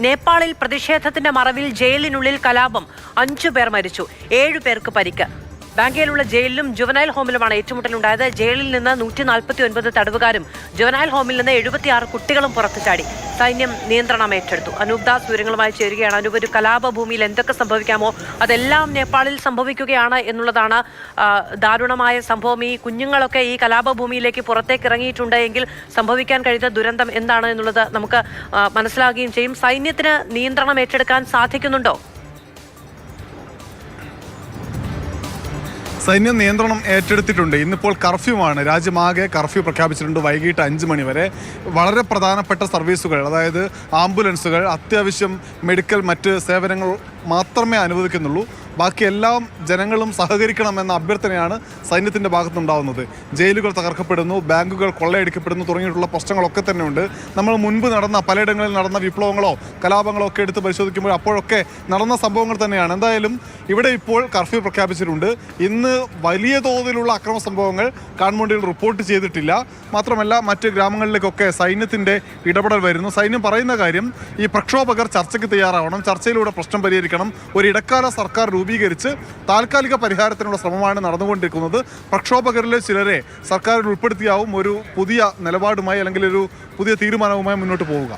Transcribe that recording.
നേപ്പാളിൽ പ്രതിഷേധത്തിന്റെ മറവിൽ ജയിലിനുള്ളിൽ കലാപം, 5 പേർ മരിച്ചു, 7 പേർക്ക് പരിക്ക്. ബാങ്കയിലുള്ള ജയിലിലും ജുവനൈൽ ഹോമിലുമാണ് ഏറ്റുമുട്ടലുണ്ടായത്. ജയിലിൽ നിന്ന് 149 തടവുകാരും ജുവനൈൽ ഹോമിൽ നിന്ന് 76 കുട്ടികളും പുറത്തു ചാടി. സൈന്യം നിയന്ത്രണം ഏറ്റെടുത്തു. അനൂപ് ദാസ് വിവരങ്ങളുമായി ചേരുകയാണ്. അനൂപ്, ഒരു കലാപഭൂമിയിൽ എന്തൊക്കെ സംഭവിക്കാമോ അതെല്ലാം നേപ്പാളിൽ സംഭവിക്കുകയാണ് എന്നുള്ളതാണ് ദാരുണമായ സംഭവം. ഈ കുഞ്ഞുങ്ങളൊക്കെ ഈ കലാപഭൂമിയിലേക്ക് പുറത്തേക്ക് ഇറങ്ങിയിട്ടുണ്ട് എങ്കിൽ സംഭവിക്കാൻ കഴിയുന്ന ദുരന്തം എന്താണ് എന്നുള്ളത് നമുക്ക് മനസ്സിലാകുകയും ചെയ്യും. സൈന്യത്തിന് നിയന്ത്രണം ഏറ്റെടുക്കാൻ സാധിക്കുന്നുണ്ടോ? സൈന്യം നിയന്ത്രണം ഏറ്റെടുത്തിട്ടുണ്ട്. ഇന്നിപ്പോൾ കർഫ്യൂമാണ്, രാജ്യമാകെ കർഫ്യൂ പ്രഖ്യാപിച്ചിട്ടുണ്ട്. വൈകിട്ട് 5 മണി വരെ വളരെ പ്രധാനപ്പെട്ട സർവീസുകൾ, അതായത് ആംബുലൻസുകൾ, അത്യാവശ്യം മെഡിക്കൽ മറ്റ് സേവനങ്ങൾ മാത്രമേ അനുവദിക്കുന്നുള്ളൂ. ബാക്കി എല്ലാം ജനങ്ങളും സഹകരിക്കണമെന്ന അഭ്യർത്ഥനയാണ് സൈന്യത്തിൻ്റെ ഭാഗത്തുനിന്നുണ്ടാവുന്നത്. ജയിലുകൾ തകർക്കപ്പെടുന്നു, ബാങ്കുകൾ കൊള്ളയടിക്കപ്പെടുന്നു തുടങ്ങിയിട്ടുള്ള പ്രശ്നങ്ങളൊക്കെ തന്നെയുണ്ട്. നമ്മൾ മുൻപ് നടന്ന പലയിടങ്ങളിൽ നടന്ന വിപ്ലവങ്ങളോ കലാപങ്ങളോ ഒക്കെ എടുത്ത് പരിശോധിക്കുമ്പോൾ അപ്പോഴൊക്കെ നടന്ന സംഭവങ്ങൾ തന്നെയാണ്. എന്തായാലും ഇവിടെ ഇപ്പോൾ കർഫ്യൂ പ്രഖ്യാപിച്ചിട്ടുണ്ട്. ഇന്ന് വലിയ തോതിലുള്ള അക്രമ സംഭവങ്ങൾ കാഠ്മണ്ഡുവിൽ റിപ്പോർട്ട് ചെയ്തിട്ടില്ല. മാത്രമല്ല മറ്റ് ഗ്രാമങ്ങളിലേക്കൊക്കെ സൈന്യത്തിൻ്റെ ഇടപെടൽ വരുന്നു. സൈന്യം പറയുന്ന കാര്യം, ഈ പ്രക്ഷോഭകർ ചർച്ചയ്ക്ക് തയ്യാറാവണം, ചർച്ചയിലൂടെ പ്രശ്നം പരിഹരിക്കണം, ഒരു ഇടക്കാല സർക്കാർ രൂപീകരിച്ച് താൽക്കാലിക പരിഹാരത്തിനുള്ള ശ്രമമാണ് നടന്നുകൊണ്ടിരിക്കുന്നത്. പ്രക്ഷോഭകരിലെ ചിലരെ സർക്കാരിൽ ഉൾപ്പെടുത്തിയാവും ഒരു പുതിയ നിലപാടുമായി അല്ലെങ്കിൽ ഒരു പുതിയ തീരുമാനവുമായി മുന്നോട്ട് പോവുക.